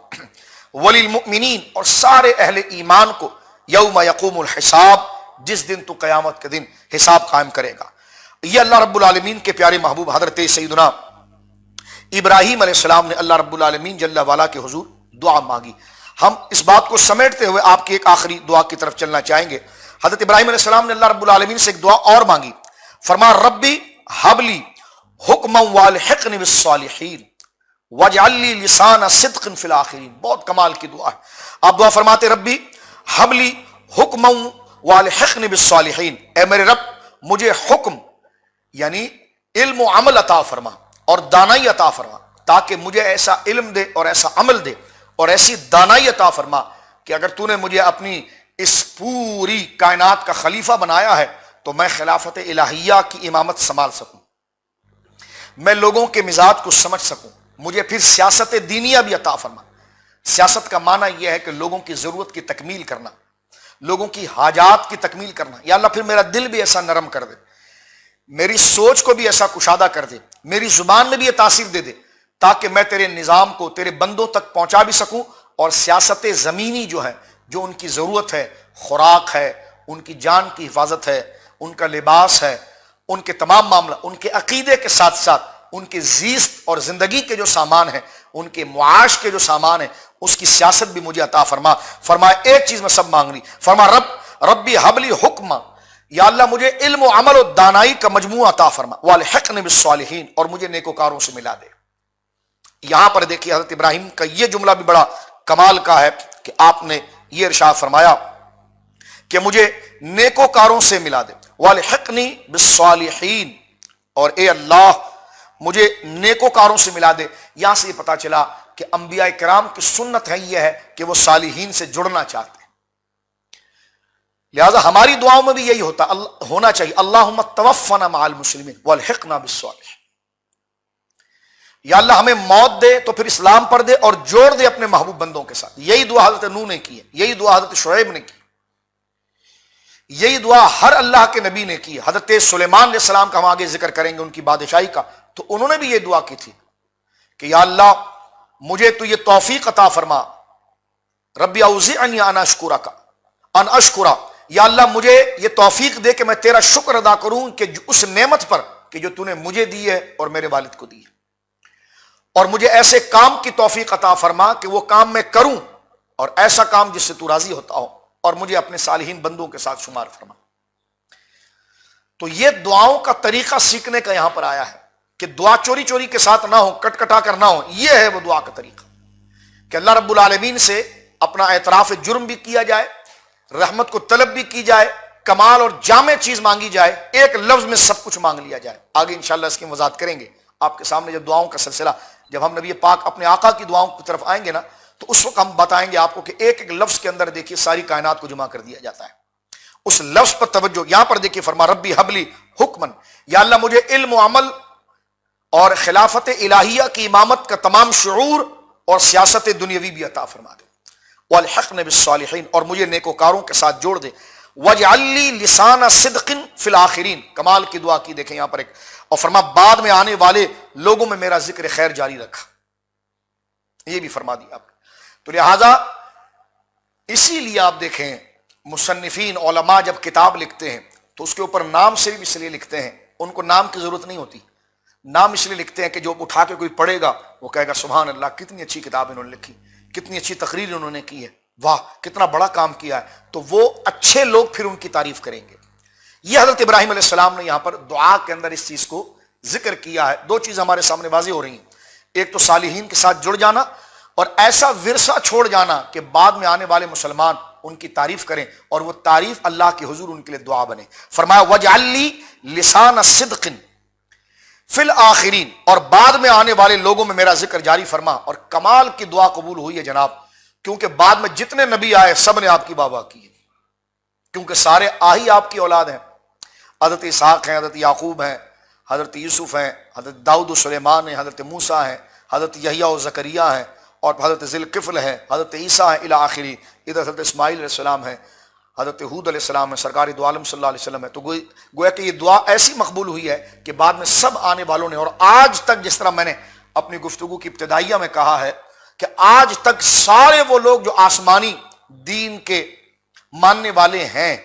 A: وللمؤمنین، اور سارے اہل ایمان کو، یوم یقوم الحساب، جس دن تو قیامت کے دن حساب قائم کرے گا۔ یہ اللہ رب العالمین کے پیارے محبوب حضرت سیدنا ابراہیم علیہ السلام نے اللہ رب العالمین جل وعلا کے حضور دعا مانگی۔ ہم اس بات کو سمیٹتے ہوئے آپ کی ایک آخری دعا کی طرف چلنا چاہیں گے۔ حضرت ابراہیم علیہ السلام نے اللہ رب العالمین سے ایک دعا اور مانگی، فرما ربی حبلی حکما والحقنی بالصالحین واجعل لی لسان صدق فی الاخرین۔ بہت کمال کی دعا ہے۔ آپ دعا فرماتے ربی حبلی حکما والحقنی بالصالحین، اے میرے رب مجھے حکم یعنی علم و عمل عطا فرما اور دانائی عطا فرما، تاکہ مجھے ایسا علم دے اور ایسا عمل دے اور ایسی دانائی عطا فرما کہ اگر تو نے مجھے اپنی اس پوری کائنات کا خلیفہ بنایا ہے تو میں خلافت الہیہ کی امامت سنبھال سکوں، میں لوگوں کے مزاج کو سمجھ سکوں، مجھے پھر سیاست دینیہ بھی عطا فرما۔ سیاست کا معنی یہ ہے کہ لوگوں کی ضرورت کی تکمیل کرنا، لوگوں کی حاجات کی تکمیل کرنا۔ یا اللہ پھر میرا دل بھی ایسا نرم کر دے، میری سوچ کو بھی ایسا کشادہ کر دے، میری زبان میں بھی یہ تاثیر دے دے، تاکہ میں تیرے نظام کو تیرے بندوں تک پہنچا بھی سکوں، اور سیاست زمینی جو ہے، جو ان کی ضرورت ہے، خوراک ہے، ان کی جان کی حفاظت ہے، ان کا لباس ہے، ان کے تمام معاملہ، ان کے عقیدے کے ساتھ ساتھ ان کے زیست اور زندگی کے جو سامان ہیں، ان کے معاش کے جو سامان ہیں، اس کی سیاست بھی مجھے عطا فرما۔ فرمایا ایک چیز میں سب مانگ لی، فرما ربی حبلی حکما، یا اللہ مجھے علم و عمل و دانائی کا مجموعہ عطا فرما، والحقنی بالصالحین، اور مجھے نیکوکاروں سے ملا دے۔ یہاں پر دیکھیے حضرت ابراہیم کا یہ جملہ بھی بڑا کمال کا ہے کہ آپ نے یہ ارشاد فرمایا کہ مجھے نیکوکاروں سے ملا دے، والحقنی بالصالحین، اور اے اللہ مجھے نیکوکاروں سے ملا دے۔ یہاں سے یہ پتا چلا کہ انبیاء کرام کی سنت ہے یہ ہے کہ وہ صالحین سے جڑنا چاہتے ہیں، لہذا ہماری دعاؤں میں بھی یہی ہونا چاہیے، اللہم توفنا مع المسلمین والحقنا بالصالحین۔ یا اللہ ہمیں موت دے تو پھر اسلام پر دے اور جوڑ دے اپنے محبوب بندوں کے ساتھ۔ یہی دعا حضرت نوح نے کی ہے، یہی دعا حضرت شعیب نے کی، یہی دعا ہر اللہ کے نبی نے کی۔ حضرت سلیمان علیہ السلام کا ہم آگے ذکر کریں گے، ان کی بادشاہی کا، تو انہوں نے بھی یہ دعا کی تھی کہ یا اللہ مجھے تو یہ توفیق عطا فرما، ربی اوزعنی ان اشکرا، یا اللہ مجھے یہ توفیق دے کہ میں تیرا شکر ادا کروں کہ اس نعمت پر کہ جو تو نے مجھے دی ہے اور میرے والد کو دی ہے۔ اور مجھے ایسے کام کی توفیق عطا فرما کہ وہ کام میں کروں، اور ایسا کام جس سے تو راضی ہوتا ہو، اور مجھے اپنے صالحین بندوں کے ساتھ شمار فرما۔ تو یہ دعاؤں کا طریقہ سیکھنے کا یہاں پر آیا ہے کہ دعا چوری چوری کے ساتھ نہ ہو، کٹ کٹا کر نہ ہو۔ یہ ہے وہ دعا کا طریقہ کہ اللہ رب العالمین سے اپنا اعتراف جرم بھی کیا جائے، رحمت کو طلب بھی کی جائے، کمال اور جامع چیز مانگی جائے، ایک لفظ میں سب کچھ مانگ لیا جائے۔ آگے انشاءاللہ اس کی وضاحت کریں گے آپ کے سامنے جب دعاؤں کا سلسلہ، جب ہم نبی پاک اپنے آقا کی دعاؤں کی طرف آئیں گے نا، تو اس وقت ہم بتائیں گے آپ کو کہ ایک ایک لفظ کے اندر دیکھیے ساری کائنات کو جمع کر دیا جاتا ہے۔ اس لفظ پر توجہ، یہاں پر دیکھیے فرما ربی حبلی حکمن، یا اللہ مجھے علم و عمل اور خلافت الہیہ کی امامت کا تمام شعور اور سیاست دنیاوی بھی عطا فرما دے، والحقن بالصالحین، اور مجھے نیکوکاروں کے ساتھ جوڑ دے، واجعل لی لسان صدق فی الاخرین، کمال کی دعا کی دیکھیں یہاں پر ایک، اور فرما بعد میں آنے والے لوگوں میں میرا ذکر خیر جاری رکھا، یہ بھی فرما دیا آپ نے۔ تو لہذا اسی لیے آپ دیکھیں مصنفین علماء جب کتاب لکھتے ہیں تو اس کے اوپر نام سے بھی اس لیے لکھتے ہیں، ان کو نام کی ضرورت نہیں ہوتی، نام اس لیے لکھتے ہیں کہ جو اٹھا کے کوئی پڑھے گا وہ کہے گا سبحان اللہ، کتنی اچھی کتاب انہوں نے لکھی، کتنی اچھی تقریر انہوں نے کی ہے، واہ کتنا بڑا کام کیا ہے، تو وہ اچھے لوگ پھر ان کی تعریف کریں گے۔ یہ حضرت ابراہیم علیہ السلام نے یہاں پر دعا کے اندر اس چیز کو ذکر کیا ہے۔ دو چیز ہمارے سامنے واضح ہو رہی ہیں، ایک تو صالحین کے ساتھ جڑ جانا، اور ایسا ورثہ چھوڑ جانا کہ بعد میں آنے والے مسلمان ان کی تعریف کریں، اور وہ تعریف اللہ کے حضور ان کے لیے دعا بنے۔ فرمایا وجعل لی لسان صدق فی الاخرین، اور بعد میں آنے والے لوگوں میں میرا ذکر جاری فرما۔ اور کمال کی دعا قبول ہوئی ہے جناب، کیونکہ بعد میں جتنے نبی آئے سب نے آپ کی واہ واہ کی ہے، کیونکہ سارے آہی آپ کی اولاد ہیں۔ حضرت اسحاق ہیں، حضرت یعقوب ہیں، حضرت یوسف ہیں، حضرت داؤد و سلیمان ہیں، حضرت موسیٰ ہیں، حضرت یحییٰ و زکریا ہیں، اور حضرت ذوالکفل ہیں، حضرت عیسیٰ ہیں الی آخری، ادھر حضرت اسماعیل علیہ السلام ہیں، حضرت ہود علیہ السلام ہے، سرکار دو عالم صلی اللہ علیہ وسلم ہے۔ تو گویا کہ یہ دعا ایسی مقبول ہوئی ہے کہ بعد میں سب آنے والوں نے، اور آج تک جس طرح میں نے اپنی گفتگو کی ابتدائیہ میں کہا ہے کہ آج تک سارے وہ لوگ جو آسمانی دین کے ماننے والے ہیں،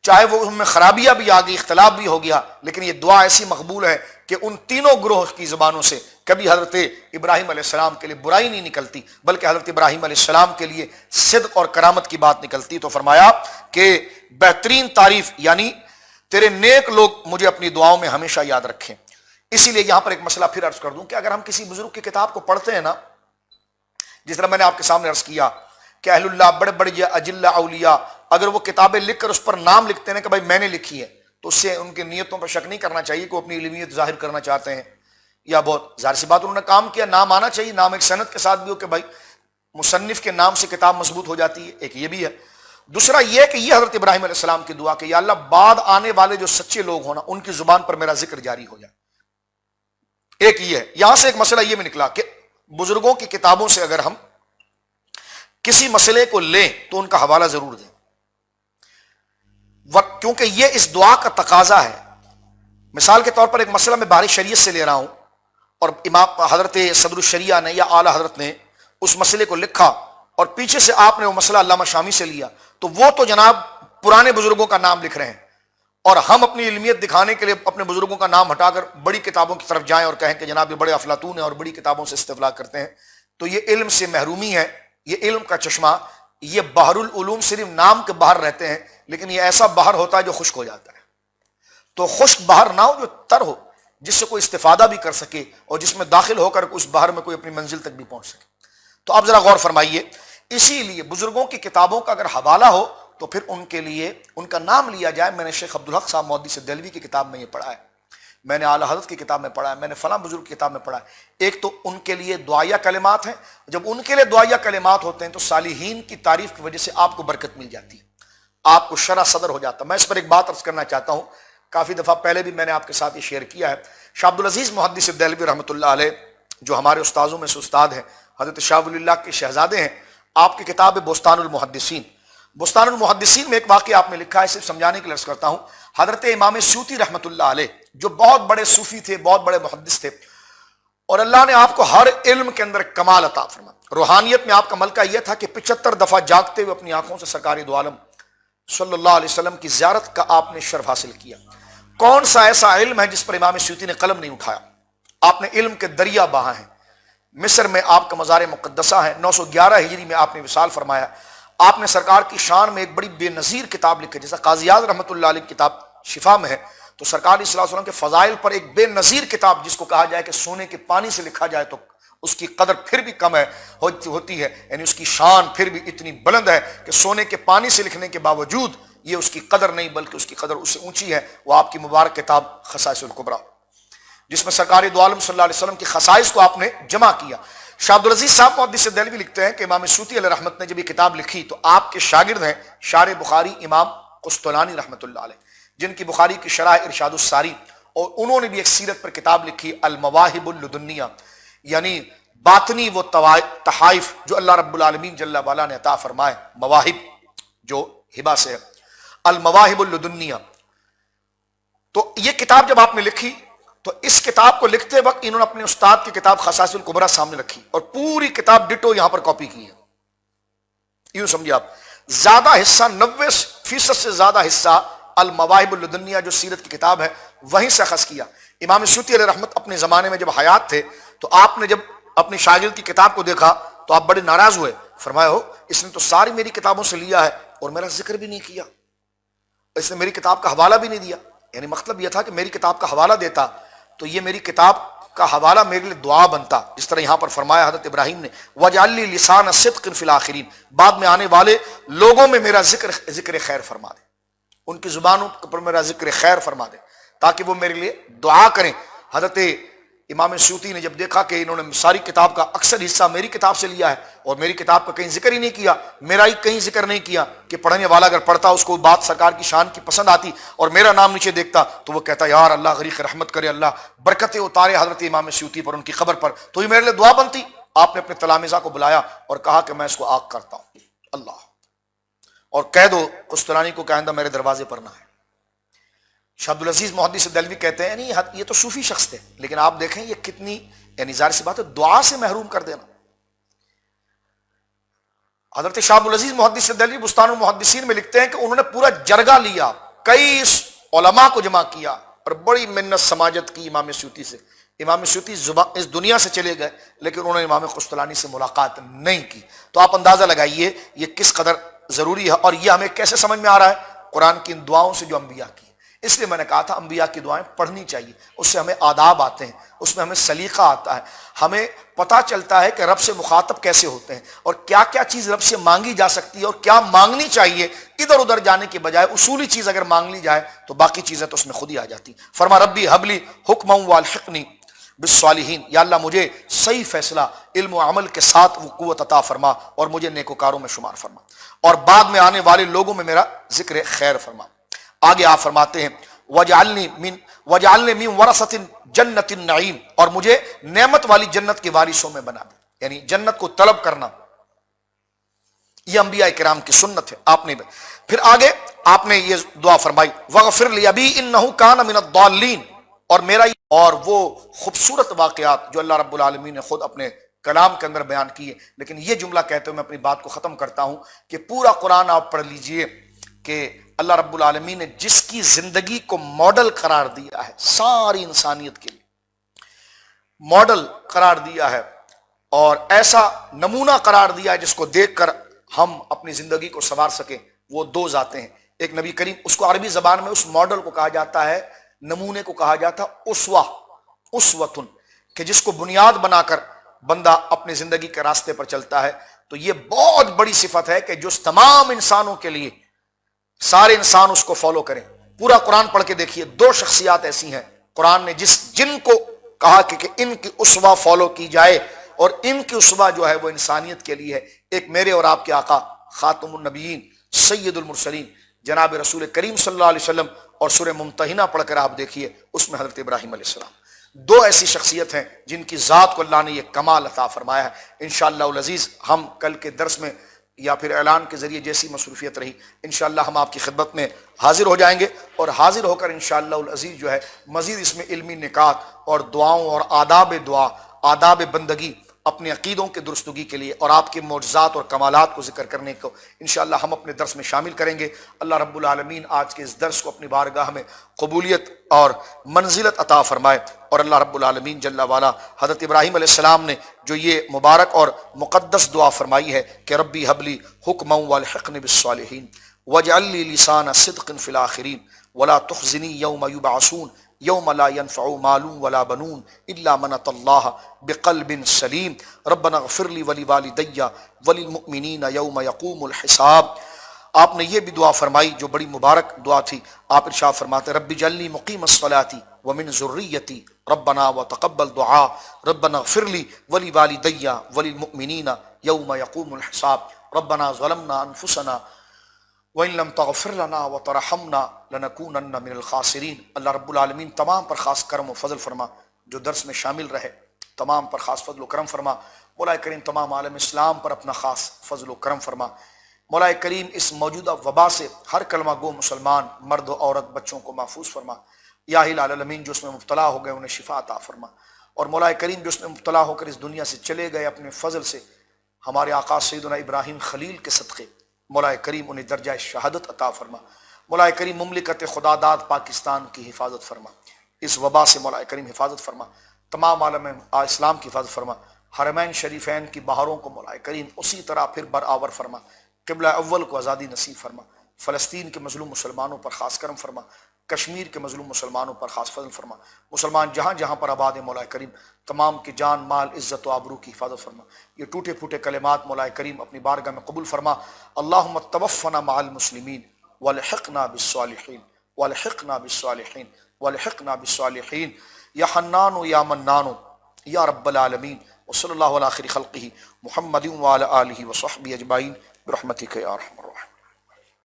A: چاہے وہ ان میں خرابیاں بھی آ گئی، اختلاف بھی ہو گیا، لیکن یہ دعا ایسی مقبول ہے کہ ان تینوں گروہ کی زبانوں سے کبھی حضرت ابراہیم علیہ السلام کے لیے برائی نہیں نکلتی، بلکہ حضرت ابراہیم علیہ السلام کے لیے صدق اور کرامت کی بات نکلتی۔ تو فرمایا کہ بہترین تعریف، یعنی تیرے نیک لوگ مجھے اپنی دعاؤں میں ہمیشہ یاد رکھیں۔ اسی لیے یہاں پر ایک مسئلہ پھر عرض کر دوں کہ اگر ہم کسی بزرگ کی کتاب کو پڑھتے ہیں نا، جس طرح میں نے آپ کے سامنے عرض کیا کہ اہل اللہ بڑے بڑے اجلہ اولیاء اگر وہ کتابیں لکھ کر اس پر نام لکھتے ہیں کہ بھائی میں نے لکھی ہے، تو اس سے ان کی نیتوں پر شک نہیں کرنا چاہیے کہ وہ اپنی علمیت ظاہر کرنا چاہتے ہیں، یا بہت ظاہر سی بات انہوں نے کام کیا، نام آنا چاہیے، نام ایک سند کے ساتھ بھی ہو کہ بھائی مصنف کے نام سے کتاب مضبوط ہو جاتی ہے، ایک یہ بھی ہے۔ دوسرا یہ کہ یہ حضرت ابراہیم علیہ السلام کی دعا کہ یا اللہ بعد آنے والے جو سچے لوگ ہونا ان کی زبان پر میرا ذکر جاری ہو جائے، ایک یہ ہے۔ یہاں سے ایک مسئلہ یہ بھی نکلا کہ بزرگوں کی کتابوں سے اگر ہم کسی مسئلے کو لیں تو ان کا حوالہ ضرور دیں، کیونکہ یہ اس دعا کا تقاضا ہے۔ مثال کے طور پر ایک مسئلہ میں بارِ شریعت سے لے رہا ہوں، اور امام حضرت صدر الشریعہ نے یا اعلیٰ حضرت نے اس مسئلے کو لکھا، اور پیچھے سے آپ نے وہ مسئلہ علامہ شامی سے لیا، تو وہ تو جناب پرانے بزرگوں کا نام لکھ رہے ہیں، اور ہم اپنی علمیت دکھانے کے لیے اپنے بزرگوں کا نام ہٹا کر بڑی کتابوں کی طرف جائیں اور کہیں کہ جناب یہ بڑے افلاطون ہیں اور بڑی کتابوں سے استفلاح کرتے ہیں، تو یہ علم سے محرومی ہے۔ یہ علم کا چشمہ، یہ بحر العلوم صرف نام کے باہر رہتے ہیں، لیکن یہ ایسا بحر ہوتا ہے جو خشک ہو جاتا ہے۔ تو خشک بحر نہ ہو جو تر ہو، جس سے کوئی استفادہ بھی کر سکے اور جس میں داخل ہو کر اس بحر میں کوئی اپنی منزل تک بھی پہنچ سکے۔ تو آپ ذرا غور فرمائیے، اسی لیے بزرگوں کی کتابوں کا اگر حوالہ ہو تو پھر ان کے لیے ان کا نام لیا جائے۔ میں نے شیخ عبدالحق صاحب محدث دہلوی کی کتاب میں یہ پڑھا ہے، میں نے اعلیٰ حضرت کی کتاب میں پڑھا ہے، میں نے فلاں بزرگ کی کتاب میں پڑھا ہے۔ ایک تو ان کے لیے دعائیہ کلمات ہیں، جب ان کے لیے دعائیہ کلمات ہوتے ہیں تو صالحین کی تعریف کی وجہ سے آپ کو برکت مل جاتی ہے، آپ کو شرح صدر ہو جاتا ہے۔ میں اس پر ایک بات عرض کرنا چاہتا ہوں، کافی دفعہ پہلے بھی میں نے آپ کے ساتھ یہ شیئر کیا ہے۔ شاہ عبدالعزیز محدث دہلوی رحمۃ اللہ علیہ جو ہمارے استاذوں میں سے استاد ہیں، حضرت شاہ ولی اللہ کے شہزادے ہیں، آپ کی کتاب ہے بستان المحدثین۔ بستان المحدثین میں ایک واقعہ آپ نے لکھا ہے، صرف سمجھانے کے لیے عرض کرتا ہوں۔ حضرت امام سیوطی رحمۃ اللہ علیہ جو بہت بڑے صوفی تھے، بہت بڑے محدث تھے، اور اللہ نے آپ کو ہر علم کے اندر کمال عطا فرمایا۔ روحانیت میں آپ کا ملکہ یہ تھا کہ 75 دفعہ جاگتے ہوئے اپنی آنکھوں سے سرکار دو عالم صلی اللہ علیہ وسلم کی زیارت کا آپ نے شرف حاصل کیا۔ کون سا ایسا علم ہے جس پر امام سیوطی نے قلم نہیں اٹھایا؟ آپ نے علم کے دریا بہا ہیں، مصر میں آپ کا مزار مقدسہ ہے، 911 ہجری میں آپ نے وصال فرمایا۔ آپ نے سرکار کی شان میں ایک بڑی بے نظیر کتاب لکھی، جیسا قاضی اعظم رحمۃ اللہ علیہ کی کتاب شفا میں ہے، تو سرکار صلی اللہ علیہ وسلم کے فضائل پر ایک بے نظیر کتاب، جس کو کہا جائے کہ سونے کے پانی سے لکھا جائے تو اس کی قدر پھر بھی کم ہے ہوتی ہے، یعنی اس کی شان پھر بھی اتنی بلند ہے کہ سونے کے پانی سے لکھنے کے باوجود یہ اس کی قدر نہیں بلکہ اس کی قدر اس سے اونچی ہے۔ وہ آپ کی مبارک کتاب خصائص الکبریٰ، جس میں سرکار دو عالم صلی اللہ علیہ وسلم کی خصائص کو آپ نے جمع کیا۔ شاہ عبدالعزیز صاحب محدث دہلوی لکھتے ہیں کہ امام سیوطی علیہ رحمت نے جب یہ کتاب لکھی تو آپ کے شاگرد ہیں شارح بخاری امام قسطلانی رحمۃ اللہ علیہ، جن کی بخاری کی شرح ارشاد الساری، اور انہوں نے بھی ایک سیرت پر کتاب لکھی المواہب اللدنیہ، یعنی باطنی وہ تحائف جو اللہ رب العالمین جل وعلا نے عطا فرمائے، مواہب جو ہبہ سے ہے، المواہب اللدنیہ۔ تو یہ کتاب جب آپ نے لکھی تو اس کتاب کو لکھتے وقت انہوں نے اپنے استاد کی کتاب خصائص الکبریٰ سامنے رکھی اور پوری کتاب ڈٹو یہاں پر کاپی کی ہے۔ یوں سمجھے آپ، زیادہ حصہ 90% سے زیادہ حصہ المواہب اللدنیہ جو سیرت کی کتاب ہے وہیں سے اخذ کیا۔ امام سیوطی علیہ رحمت اپنے زمانے میں جب حیات تھے تو آپ نے جب اپنے شاگرد کی کتاب کو دیکھا تو آپ بڑے ناراض ہوئے، فرمایا ہو اس نے تو ساری میری کتابوں سے لیا ہے اور میرا ذکر بھی نہیں کیا، اس نے میری کتاب کا حوالہ بھی نہیں دیا۔ یعنی مطلب یہ تھا کہ میری کتاب کا حوالہ دیتا تو یہ میری کتاب کا حوالہ میرے لیے دعا بنتا، جس طرح یہاں پر فرمایا حضرت ابراہیم نے وَجْعَلْ لِي لِسَانَ صِدْقٍ فِي الْآخِرِينَ، بعد میں آنے والے لوگوں میں میرا ذکر خیر فرما دے، ان کی زبانوں پر میرا ذکر خیر فرما دے تاکہ وہ میرے لیے دعا کریں۔ حضرت امام سیوطی نے جب دیکھا کہ انہوں نے ساری کتاب کا اکثر حصہ میری کتاب سے لیا ہے اور میری کتاب کا کہیں ذکر ہی نہیں کیا، میرا ہی کہیں ذکر نہیں کیا، کہ پڑھنے والا اگر پڑھتا اس کو بات سرکار کی شان کی پسند آتی اور میرا نام نیچے دیکھتا تو وہ کہتا یار اللہ غریق رحمت کرے، اللہ برکتیں اتارے حضرت امام سیوطی پر، ان کی قبر پر، تو یہ میرے لیے دعا بنتی۔ آپ نے اپنے تلامذہ کو بلایا اور کہا کہ میں اس کو آگ کرتا ہوں، اللہ، اور کہہ دو قسطلانی کو کہ آئندہ میرے دروازے پر نہ ہے۔ شاہ عبدالعزیز محدث دہلوی کہتے ہیں نہیں یہ تو صوفی شخص تھے، لیکن آپ دیکھیں یہ کتنی یعنی ظاہر سی بات ہے دعا سے محروم کر دینا۔ حضرت شاہ عبدالعزیز محدث دہلوی بستان المحدثین میں لکھتے ہیں کہ انہوں نے پورا جرگہ لیا، کئی علماء کو جمع کیا اور بڑی منت سماجت کی امام سیوطی سے۔ امام سیوطی اس دنیا سے چلے گئے لیکن انہوں نے امام قسطلانی سے ملاقات نہیں کی۔ تو آپ اندازہ لگائیے یہ کس قدر ضروری ہے، اور یہ ہمیں کیسے سمجھ میں آ رہا ہے؟ قرآن کی ان دعاؤں سے جو انبیاء کی۔ اس لیے میں نے کہا تھا انبیاء کی دعائیں پڑھنی چاہیے، اس سے ہمیں آداب آتے ہیں، اس میں ہمیں سلیقہ آتا ہے، ہمیں پتہ چلتا ہے کہ رب سے مخاطب کیسے ہوتے ہیں اور کیا کیا چیز رب سے مانگی جا سکتی ہے اور کیا مانگنی چاہیے۔ ادھر ادھر جانے کے بجائے اصولی چیز اگر مانگ لی جائے تو باقی چیزیں تو اس میں خود ہی آ جاتی۔ فرما ربی حبلی حکما والحقنی بالصالحین، یا اللہ مجھے صحیح فیصلہ علم و عمل کے ساتھ وہ قوت عطا فرما اور مجھے نیکوکاروں میں شمار فرما، اور بعد میں آنے والے لوگوں میں میرا ذکر خیر فرما۔ آگے آپ فرماتے ہیں وَجْعَلْنِي مِن وَرَثَةِ جَنَّةِ النَّعِيمِ، اور مجھے نعمت والی جنت کے وارثوں میں بنا دے، یعنی جنت کو طلب کرنا یہ انبیاء کرام کی سنت ہے۔ آپ نے پھر آگے آپ نے یہ دعا فرمائی وَغْفِرْ لِي أَبِي إِنَّهُ كَانَ مِنَ الضَّالِّينَ، اور میرا اور وہ خوبصورت واقعات جو اللہ رب العالمین نے خود اپنے کلام کے اندر بیان کیے۔ لیکن یہ جملہ کہتے ہوئے میں اپنی بات کو ختم کرتا ہوں کہ پورا قرآن آپ پڑھ لیجئے کہ اللہ رب العالمین نے جس کی زندگی کو ماڈل قرار دیا ہے، ساری انسانیت کے لیے ماڈل قرار دیا ہے اور ایسا نمونہ قرار دیا ہے جس کو دیکھ کر ہم اپنی زندگی کو سنوار سکیں، وہ دو ذاتیں ہیں۔ ایک نبی کریم، اس کو عربی زبان میں اس ماڈل کو کہا جاتا ہے، نمونے کو کہا جاتا ہے اسوہ، اسوتن، کہ جس کو بنیاد بنا کر بندہ اپنی زندگی کے راستے پر چلتا ہے۔ تو یہ بہت بڑی صفت ہے کہ جو تمام انسانوں کے لیے سارے انسان اس کو فالو کریں۔ پورا قرآن پڑھ کے دیکھیے، دو شخصیات ایسی ہیں قرآن نے جن کو کہا کہ ان کی اسوہ فالو کی جائے، اور ان کی اسوہ جو ہے وہ انسانیت کے لیے ہے۔ ایک میرے اور آپ کے آقا خاتم النبیین سید المرسلین جناب رسول کریم صلی اللہ علیہ وسلم، اور سورہ ممتحنہ پڑھ کر آپ دیکھیے اس میں حضرت ابراہیم علیہ السلام، دو ایسی شخصیت ہیں جن کی ذات کو اللہ نے یہ کمال عطا فرمایا ہے۔ انشاءاللہ العزیز ہم کل کے درس میں یا پھر اعلان کے ذریعے جیسی مصروفیت رہی انشاءاللہ ہم آپ کی خدمت میں حاضر ہو جائیں گے، اور حاضر ہو کر انشاءاللہ العزیز جو ہے مزید اس میں علمی نکات اور دعاؤں اور آداب دعا، آداب بندگی، اپنے عقیدوں کے درستگی کے لیے اور آپ کے معجزات اور کمالات کو ذکر کرنے کو انشاءاللہ ہم اپنے درس میں شامل کریں گے۔ اللہ رب العالمین آج کے اس درس کو اپنی بارگاہ میں قبولیت اور منزلت عطا فرمائے، اور اللہ رب العالمین جل وعلا حضرت ابراہیم علیہ السلام نے جو یہ مبارک اور مقدس دعا فرمائی ہے کہ ربی حبلی حکما والحقنی بالصالحین واجعل لی لسان صدق فی الآخرین ولا تخزنی یوم یبعثون یوم لا ينفع مال ولا بنون الا من اتى الله بقلب سلیم ربنا اغفر لی ولوالدی وللمؤمنین یوم یقوم الحساب۔ آپ نے یہ بھی دعا فرمائی جو بڑی مبارک دعا تھی۔ آپ ارشاد فرماتے رب اجعلنی مقیم الصلاۃ ومن ذریتی ربنا وتقبل دعاء ربنا اغفر لی ولوالدی وللمؤمنین یوم یقوم الحساب ربنا ظلمنا انفسنا وَإِن لَمْ تَغْفِرْ لَنَا وَتَرْحَمْنَا لَنَكُونَنَّ مِنَ الْخَاسِرِينَ۔ اللہ رب العالمین تمام پر خاص کرم و فضل فرما، جو درس میں شامل رہے تمام پر خاص فضل و کرم فرما۔ مولا کریم تمام عالم اسلام پر اپنا خاص فضل و کرم فرما۔ مولا کریم اس موجودہ وبا سے ہر کلمہ گو مسلمان مرد و عورت بچوں کو محفوظ فرما۔ یا الہ العالمین جو اس میں مبتلا ہو گئے انہیں شفا عطا فرما، اور مولا کریم جو اس میں مبتلا ہو کر اس دنیا سے چلے گئے اپنے فضل سے ہمارے آقا سیدنا ابراہیم خلیل کے صدقے مولا کریم انہیں درجہ شہادت عطا فرما۔ مولا کریم مملکت خداداد پاکستان کی حفاظت فرما، اس وبا سے مولا کریم حفاظت فرما، تمام عالم اسلام کی حفاظت فرما۔ حرمین شریفین کی بہاروں کو مولا کریم اسی طرح پھر برآور فرما، قبلہ اول کو آزادی نصیب فرما، فلسطین کے مظلوم مسلمانوں پر خاص کرم فرما، کشمیر کے مظلوم مسلمانوں پر خاص فضل فرما، مسلمان جہاں جہاں پر آباد ہے مولا کریم تمام کی جان مال عزت و آبرو کی حفاظت فرما۔ یہ ٹوٹے پھوٹے کلمات مولا کریم اپنی بارگاہ میں قبول فرما۔ اللہم توفنا مع المسلمین والحقنا بالصالحین والحقنا بالصالحین والحقنا بالصالحین یا حنان یا منان یا رب العالمین، وصلی اللہ علی خیر خلقہ محمد وعلی آلہ وصحبہ اجمعین برحمتک یا ارحم الراحمین۔